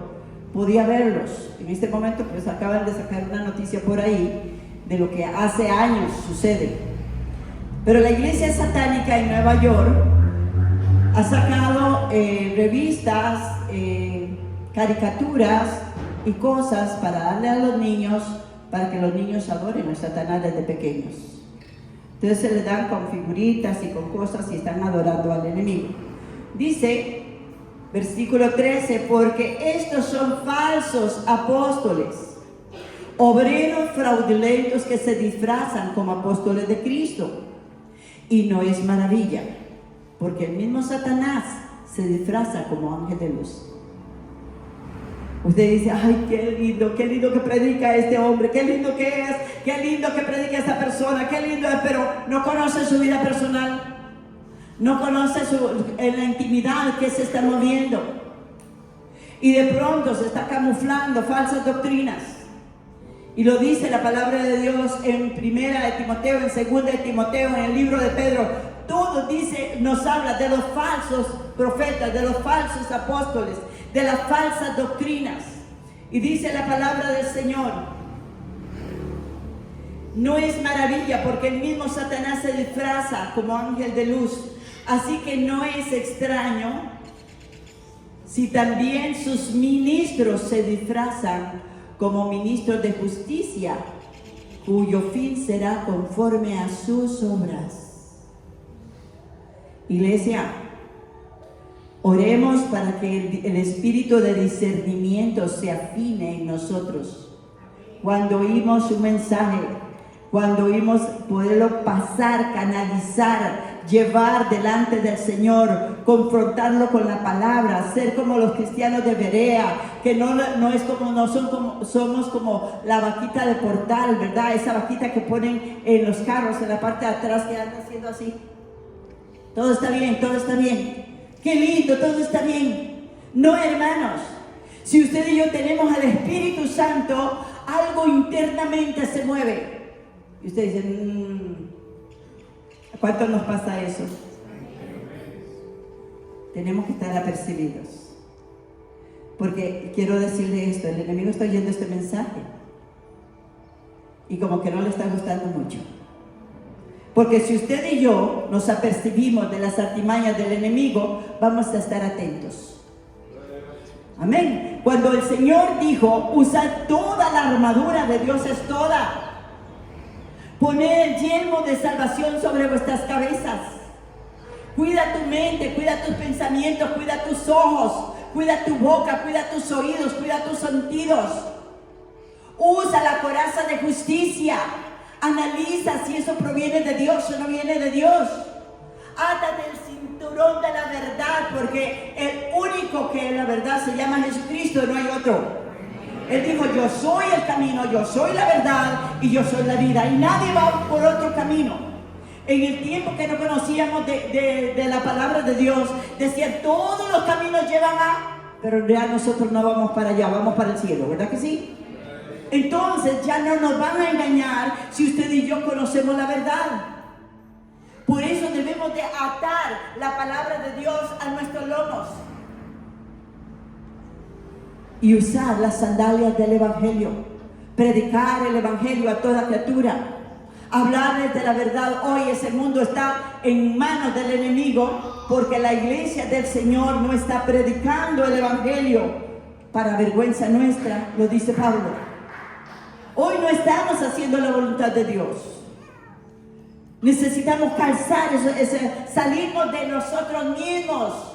podía verlos. En este momento, pues acaban de sacar una noticia por ahí de lo que hace años sucede. Pero la iglesia satánica en Nueva York ha sacado revistas, caricaturas y cosas para darle a los niños, para que los niños adoren a Satanás desde pequeños. Entonces se les dan con figuritas y con cosas y están adorando al enemigo. Dice, versículo 13, porque estos son falsos apóstoles, obreros fraudulentos que se disfrazan como apóstoles de Cristo. Y no es maravilla, porque el mismo Satanás se disfraza como ángel de luz. Usted dice, ay, qué lindo que predica este hombre, qué lindo que es, qué lindo que predica esta persona, qué lindo es, pero no conoce su vida personal, no conoce en la intimidad que se está moviendo. Y de pronto se está camuflando falsas doctrinas. Y lo dice la palabra de Dios en 1 de Timoteo, en 2 de Timoteo, en el libro de Pedro. Todo dice, nos habla de los falsos profetas, de los falsos apóstoles, de las falsas doctrinas. Y dice la palabra del Señor, no es maravilla porque el mismo Satanás se disfraza como ángel de luz. Así que no es extraño si también sus ministros se disfrazan como ministros de justicia, cuyo fin será conforme a sus obras. Iglesia, oremos para que el espíritu de discernimiento se afine en nosotros. Cuando oímos un mensaje, cuando oímos poderlo pasar, canalizar, llevar delante del Señor, confrontarlo con la palabra, ser como los cristianos de Berea, que somos como la vaquita de portal, ¿verdad? Esa vaquita que ponen en los carros en la parte de atrás que anda haciendo así. Todo está bien, todo está bien. Qué lindo, todo está bien. No, hermanos, si usted y yo tenemos al Espíritu Santo, algo internamente se mueve. Y usted dice, ¿a cuánto nos pasa eso? Tenemos que estar apercibidos. Porque quiero decirle esto, el enemigo está oyendo este mensaje y como que no le está gustando mucho. Porque si usted y yo nos apercibimos de las artimañas del enemigo, vamos a estar atentos. Amén. Cuando el Señor dijo, usa toda la armadura de Dios, es toda. Poned el yelmo de salvación sobre vuestras cabezas. Cuida tu mente, cuida tus pensamientos, cuida tus ojos, cuida tu boca, cuida tus oídos, cuida tus sentidos. Usa la coraza de justicia. Analiza si eso proviene de Dios o no viene de Dios. Átate el cinturón de la verdad, porque el único que es la verdad se llama Jesucristo, no hay otro. Él dijo: yo soy el camino, yo soy la verdad y yo soy la vida, y nadie va por otro camino. En el tiempo que no conocíamos de la palabra de Dios, decían: todos los caminos llevan a... Pero ya nosotros no vamos para allá, vamos para el cielo, ¿verdad que sí? Entonces ya no nos van a engañar si usted y yo conocemos la verdad. Por eso debemos de atar la palabra de Dios a nuestros lomos y usar las sandalias del Evangelio, predicar el Evangelio a toda criatura, hablarles de la verdad. Hoy ese mundo está en manos del enemigo porque la iglesia del Señor no está predicando el Evangelio, para vergüenza nuestra, lo dice Pablo. Hoy no estamos haciendo la voluntad de Dios. Necesitamos calzar salirnos de nosotros mismos.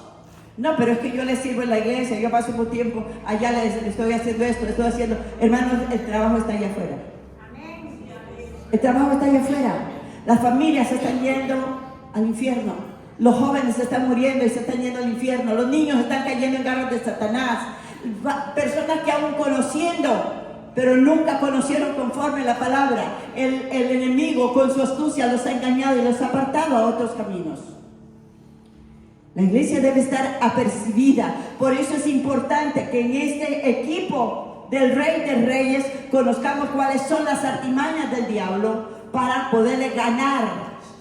No, pero es que yo les sirvo en la iglesia, yo paso un tiempo allá, les estoy haciendo esto, estoy haciendo... Hermanos, el trabajo está allá afuera. El trabajo está allá afuera. Las familias se están yendo al infierno. Los jóvenes se están muriendo y se están yendo al infierno. Los niños están cayendo en garras de Satanás. Personas que aún conociendo, pero nunca conocieron conforme la palabra. El enemigo con su astucia los ha engañado y los ha apartado a otros caminos. La iglesia debe estar apercibida. Por eso es importante que en este equipo del Rey de Reyes conozcamos cuáles son las artimañas del diablo para poderle ganar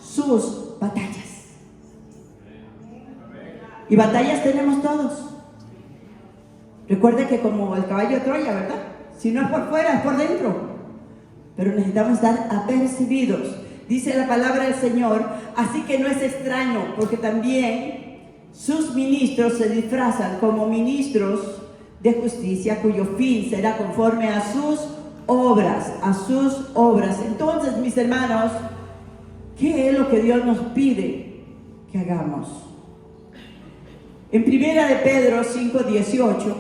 sus batallas. Y batallas tenemos todos. Recuerde que como el caballo de Troya, ¿verdad? Si no es por fuera, es por dentro. Pero necesitamos estar apercibidos. Dice la palabra del Señor, así que no es extraño, porque también sus ministros se disfrazan como ministros de justicia, cuyo fin será conforme a sus obras, Entonces, mis hermanos, ¿qué es lo que Dios nos pide que hagamos? En 1 de Pedro 5:18,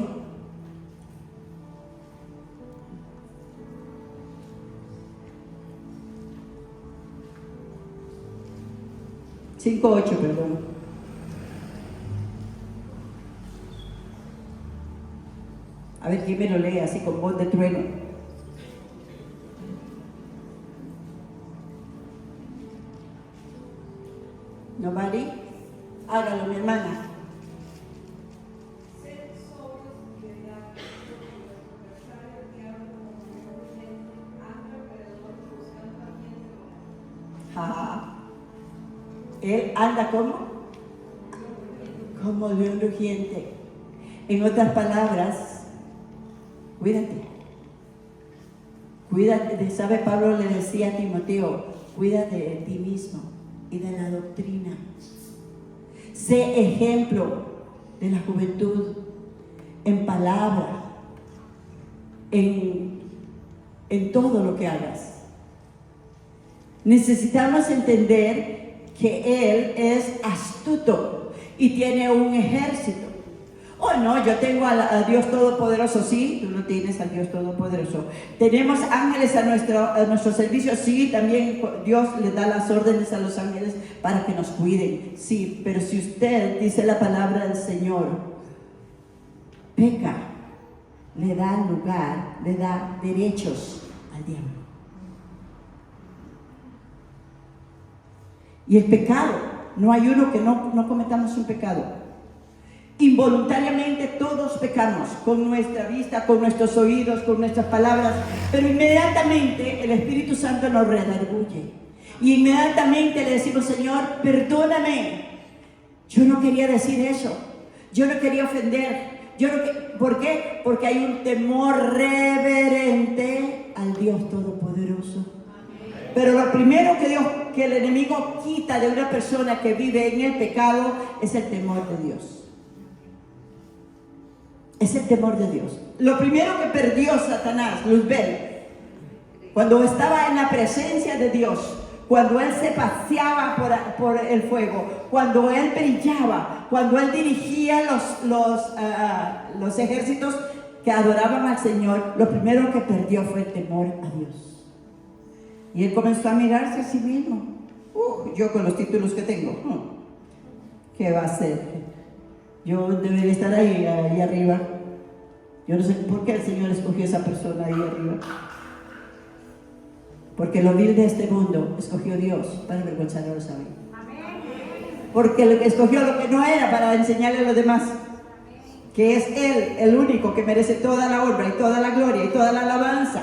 perdón. A ver, ¿quién me lo lee así con voz de trueno? ¿Nobody? Hágalo, mi hermana. Él anda como león rugiente. En otras palabras, cuídate. Cuídate. ¿Sabe? Pablo le decía a Timoteo: cuídate de ti mismo y de la doctrina. Sé ejemplo de la juventud en palabra, en todo lo que hagas. Necesitamos entender que Él es astuto y tiene un ejército. Oh, no, yo tengo a Dios Todopoderoso. Sí, tú no tienes al Dios Todopoderoso. Tenemos ángeles a nuestro servicio. Sí, también Dios le da las órdenes a los ángeles para que nos cuiden. Sí, pero si usted dice la palabra del Señor, peca, le da lugar, le da derechos al diablo. Y el pecado, no hay uno que no cometamos un pecado. Involuntariamente todos pecamos, con nuestra vista, con nuestros oídos, con nuestras palabras, pero inmediatamente el Espíritu Santo nos redarguye. Y inmediatamente le decimos: Señor, perdóname. Yo no quería decir eso. Yo no quería ofender. ¿Por qué? Porque hay un temor reverente al Dios Todopoderoso. Pero lo primero que el enemigo quita de una persona que vive en el pecado es el temor de Dios. Es el temor de Dios. Lo primero que perdió Satanás, Luzbel, cuando estaba en la presencia de Dios, cuando Él se paseaba por el fuego, cuando Él brillaba, cuando Él dirigía los ejércitos que adoraban al Señor, lo primero que perdió fue el temor a Dios. Y Él comenzó a mirarse a sí mismo. Yo con los títulos que tengo, ¿qué va a hacer? Yo debería estar ahí arriba. Yo no sé por qué el Señor escogió a esa persona ahí arriba. Porque lo vil de este mundo escogió Dios para avergonzar a los sabios. Porque escogió lo que no era para enseñarle a los demás. Que es Él, el único que merece toda la honra y toda la gloria y toda la alabanza.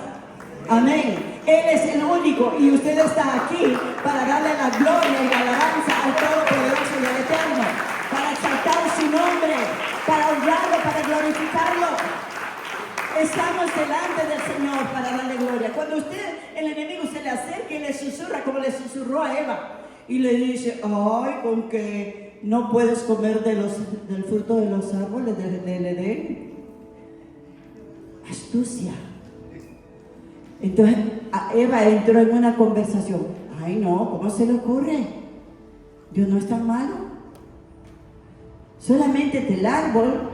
Amén. Él es el único y usted está aquí para darle la gloria y la alabanza al Todopoderoso y al Eterno. Para exaltar su nombre, para honrarlo, para glorificarlo. Estamos delante del Señor para darle gloria. Cuando el enemigo se le acerca y le susurra como le susurró a Eva y le dice, ay, con que no puedes comer del fruto de los árboles del Edén. Astucia. Entonces Eva entró en una conversación. Ay no, ¿cómo se le ocurre? Dios no es tan malo. Solamente del árbol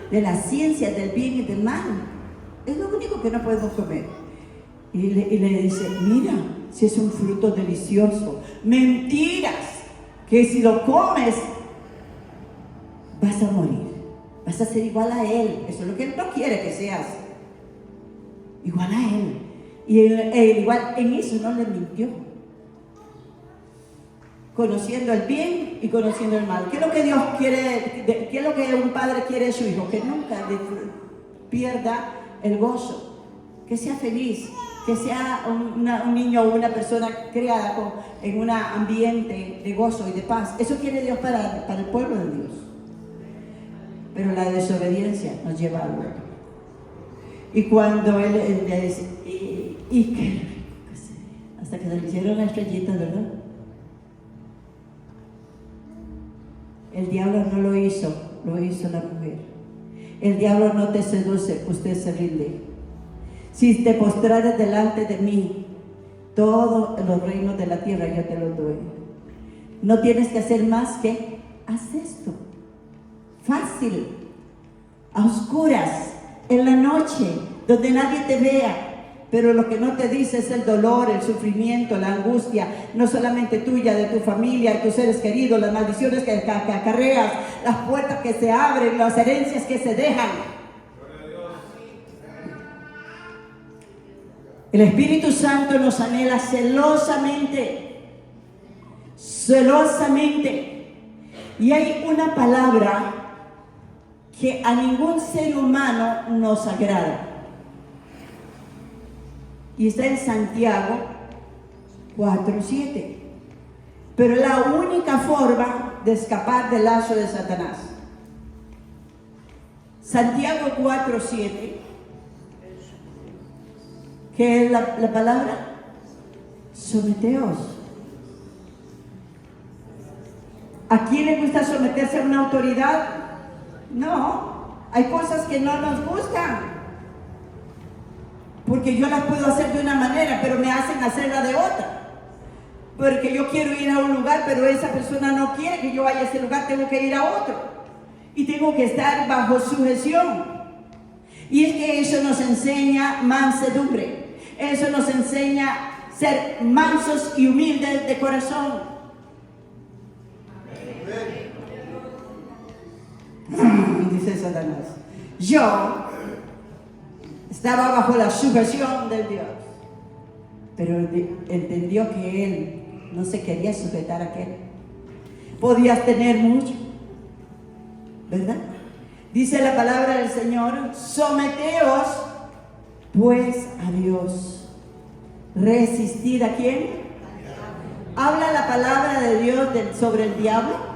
de la ciencia del bien y del mal es lo único que no podemos comer. Y le dice, mira, si es un fruto delicioso. Mentiras, que si lo comes vas a morir, vas a ser igual a Él. Eso es lo que Él no quiere que seas, igual a Él. Y él igual en eso no le mintió, conociendo el bien y conociendo el mal. ¿Qué es lo que Dios quiere? ¿Qué es lo que un padre quiere de su hijo? Que nunca pierda el gozo, que sea feliz, que sea un niño o una persona criada en un ambiente de gozo y de paz. Eso quiere Dios para el pueblo de Dios. Pero la desobediencia nos lleva al mundo. Y cuando él le dice, hasta que se le hicieron las estrellitas, ¿verdad? El diablo no lo hizo la mujer. El diablo no te seduce, usted se rinde. Si te postrares delante de mí, todos los reinos de la tierra yo te los doy. No tienes que hacer más que haz esto. Fácil, a oscuras, en la noche, donde nadie te vea. Pero lo que no te dice es el dolor, el sufrimiento, la angustia, no solamente tuya, de tu familia, de tus seres queridos, las maldiciones que acarreas, las puertas que se abren, las herencias que se dejan. El Espíritu Santo nos anhela celosamente, celosamente. Y hay una palabra que a ningún ser humano nos agrada. Y está en Santiago 4:7. Pero es la única forma de escapar del lazo de Satanás. Santiago 4:7. ¿Qué es la palabra? Someteos. ¿A quién le gusta someterse a una autoridad? No. Hay cosas que no nos gustan. Porque yo las puedo hacer de una manera, pero me hacen hacerla de otra. Porque yo quiero ir a un lugar, pero esa persona no quiere que yo vaya a ese lugar, tengo que ir a otro. Y tengo que estar bajo sujeción. Y es que eso nos enseña mansedumbre. Eso nos enseña ser mansos y humildes de corazón. Dice Satanás. Yo estaba bajo la sujeción del Dios, pero entendió que él no se quería sujetar a aquel. Podías tener mucho, ¿verdad? Dice la palabra del Señor, someteos pues a Dios. ¿Resistid a quién? ¿Habla la palabra de Dios sobre el diablo?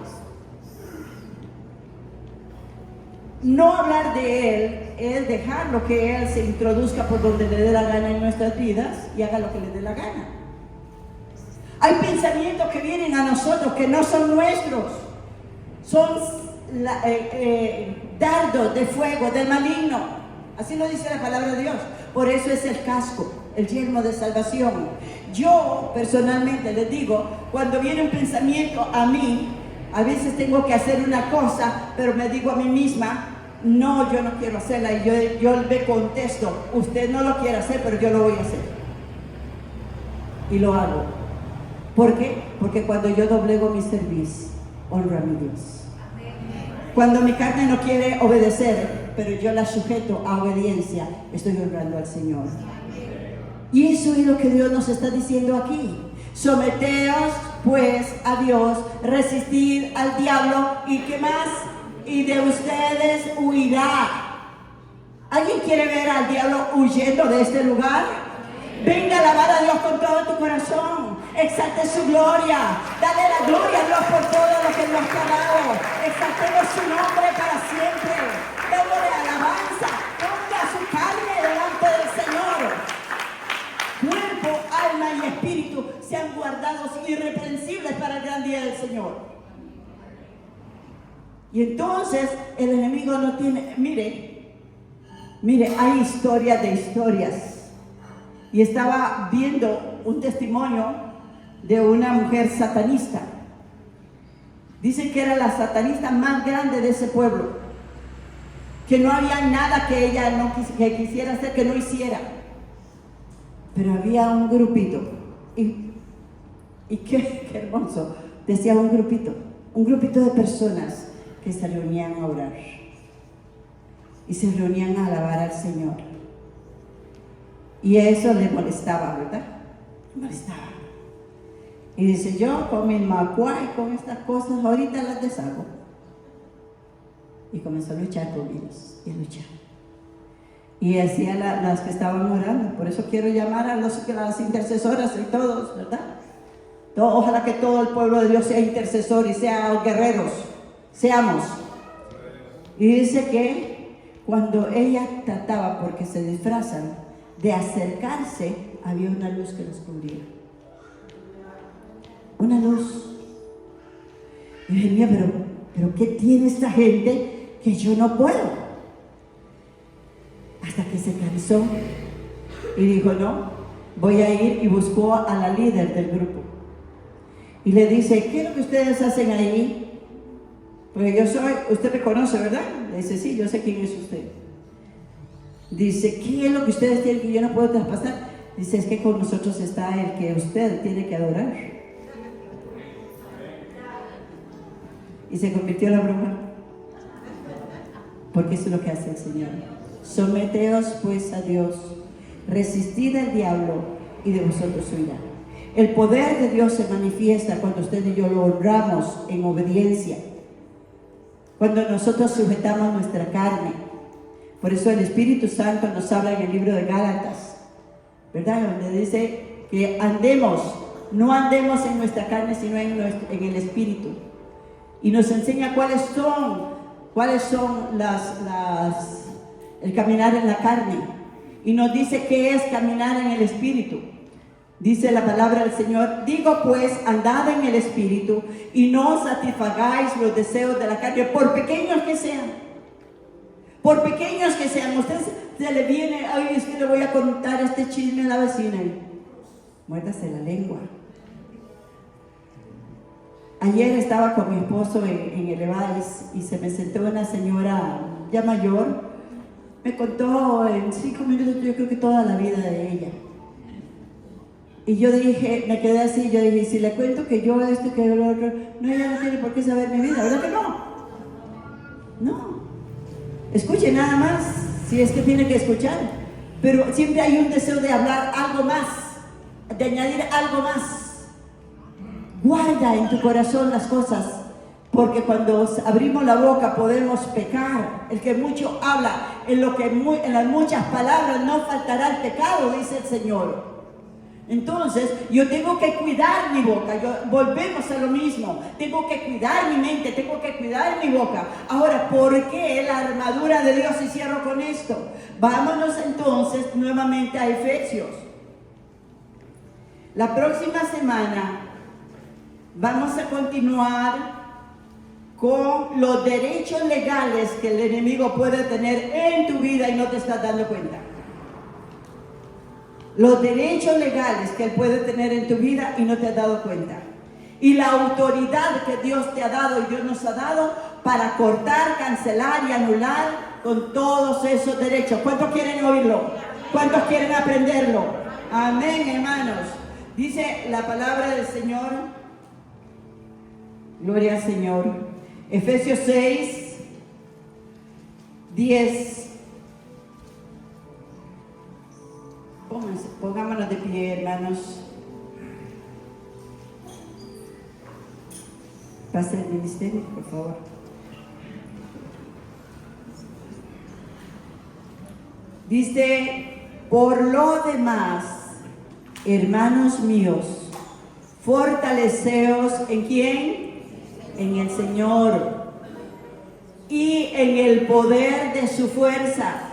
No hablar de él es dejarlo que él se introduzca por donde le dé la gana en nuestras vidas y haga lo que le dé la gana. Hay pensamientos que vienen a nosotros que no son nuestros, son dardos de fuego del maligno. Así lo dice la palabra de Dios. Por eso es el casco el yelmo de salvación. Yo personalmente les digo, cuando viene un pensamiento a mí, a veces tengo que hacer una cosa, pero me digo a mí misma, no, yo no quiero hacerla, y yo le contesto, usted no lo quiere hacer, pero yo lo voy a hacer. Y lo hago. ¿Por qué? Porque cuando yo doblego mi cerviz, honro a mi Dios. Cuando mi carne no quiere obedecer, pero yo la sujeto a obediencia, estoy honrando al Señor. Y eso es lo que Dios nos está diciendo aquí. Someteos pues a Dios, resistid al diablo, ¿y qué más? Y de ustedes huirá. ¿Alguien quiere ver al diablo huyendo de este lugar? Venga a alabar a Dios con todo tu corazón. Exalte su gloria. Dale la gloria a Dios por todo lo que nos ha dado. Exaltemos su nombre para siempre. Démosle alabanza. Ponga su carne delante del Señor. Cuerpo, alma y espíritu sean guardados irreprensibles para el gran día del Señor. Y entonces el enemigo no tiene, mire, hay historias de historias. Y estaba viendo un testimonio de una mujer satanista. Dicen que era la satanista más grande de ese pueblo, que no había nada que ella que quisiera hacer, que no hiciera. Pero había un grupito, y qué hermoso, decía un grupito de personas que se reunían a orar y se reunían a alabar al Señor. Y eso le molestaba, ¿verdad? Le molestaba. Y dice, yo con mi macuay, con estas cosas, ahorita las deshago. Y comenzó a luchar con ellos, y a luchar. Y hacía las que estaban orando. Por eso quiero llamar a las intercesoras y todos, ¿verdad? Ojalá que todo el pueblo de Dios sea intercesor y sea guerreros. Seamos. Y dice que cuando ella trataba, porque se disfrazan, de acercarse, había una luz que los cubría. Una luz. Y dije, mira, pero ¿qué tiene esta gente que yo no puedo? Hasta que se cansó y dijo, no, voy a ir, y buscó a la líder del grupo. Y le dice, ¿qué es lo que ustedes hacen ahí? Porque usted me conoce, ¿verdad? Le dice, sí, yo sé quién es usted. Dice, ¿qué es lo que ustedes tienen que yo no puedo traspasar? Dice, es que con nosotros está el que usted tiene que adorar. Y se convirtió en la bruma. Porque eso es lo que hace el Señor. Someteos pues a Dios, resistid al diablo y de vosotros huirá. El poder de Dios se manifiesta cuando usted y yo lo honramos en obediencia, cuando nosotros sujetamos nuestra carne. Por eso el Espíritu Santo nos habla en el libro de Gálatas, ¿verdad? Donde dice que no andemos en nuestra carne, sino en el Espíritu. Y nos enseña cuáles son el caminar en la carne. Y nos dice qué es caminar en el Espíritu. Dice la palabra del Señor, digo pues, andad en el Espíritu y no satisfagáis los deseos de la carne, por pequeños que sean. Por pequeños que sean. Usted se le viene, ay, es que le voy a contar este chisme a la vecina. Y muérdase la lengua. Ayer estaba con mi esposo en el Evais y se me sentó una señora ya mayor. Me contó en 5 minutos, yo creo que toda la vida de ella. Y yo dije, me quedé así, yo dije, si le cuento que yo esto, que lo otro, no, ella no tiene por qué saber mi vida, ¿verdad que no? No. Escuche nada más, si es que tiene que escuchar. Pero siempre hay un deseo de hablar algo más, de añadir algo más. Guarda en tu corazón las cosas, porque cuando abrimos la boca podemos pecar. El que mucho habla, en las muchas palabras no faltará el pecado, dice el Señor. Entonces, yo tengo que cuidar mi boca. Volvemos a lo mismo. Tengo que cuidar mi mente, tengo que cuidar mi boca. Ahora, ¿por qué la armadura de Dios? Y cierro con esto. Vámonos entonces nuevamente a Efesios. La próxima semana vamos a continuar con los derechos legales que el enemigo puede tener en tu vida y no te estás dando cuenta. los derechos legales que Él puede tener en tu vida y no te has dado cuenta. Y la autoridad que Dios te ha dado y Dios nos ha dado para cortar, cancelar y anular con todos esos derechos. ¿Cuántos quieren oírlo? ¿Cuántos quieren aprenderlo? Amén, hermanos. Dice la palabra del Señor. Gloria al Señor. Efesios 6, 10. Pongámonos de pie, hermanos. Pase el ministerio, por favor. Dice, por lo demás, hermanos míos, fortaleceos ¿en quién? En el Señor y en el poder de su fuerza.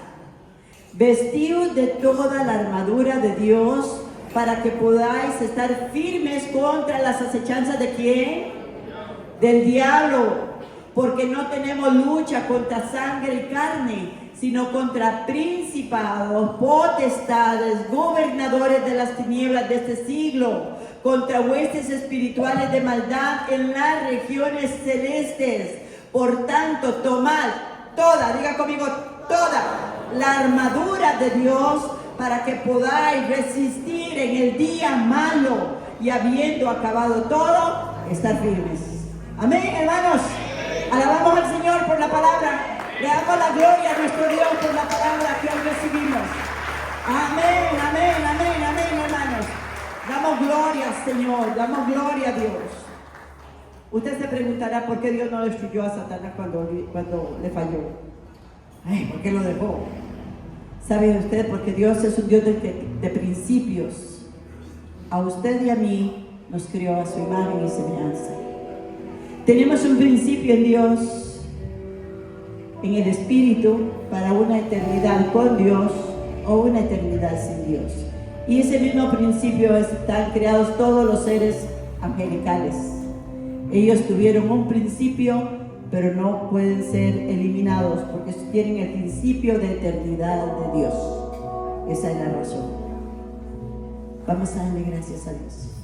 Vestíos de toda la armadura de Dios para que podáis estar firmes contra las acechanzas ¿de quién? Del diablo. Porque no tenemos lucha contra sangre y carne, sino contra principados, potestades, gobernadores de las tinieblas de este siglo, contra huestes espirituales de maldad en las regiones celestes. Por tanto, tomad toda, diga conmigo, toda la armadura de Dios para que podáis resistir en el día malo y habiendo acabado todo, estar firmes. Amén, hermanos. Alabamos al Señor por la palabra. Le damos la gloria a nuestro Dios por la palabra que hoy recibimos. Amén, amén, amén, amén, hermanos. Damos gloria al Señor, damos gloria a Dios. Usted se preguntará por qué Dios no destruyó a Satanás cuando le falló. Ay, ¿por qué lo dejó? ¿Sabe usted? Porque Dios es un Dios de principios. A usted y a mí nos creó a su imagen y semejanza. Tenemos un principio en Dios, en el Espíritu, para una eternidad con Dios o una eternidad sin Dios. Y ese mismo principio están creados todos los seres angelicales. Ellos tuvieron un principio, pero no pueden ser eliminados porque tienen el principio de eternidad de Dios. Esa es la razón. Vamos a darle gracias a Dios.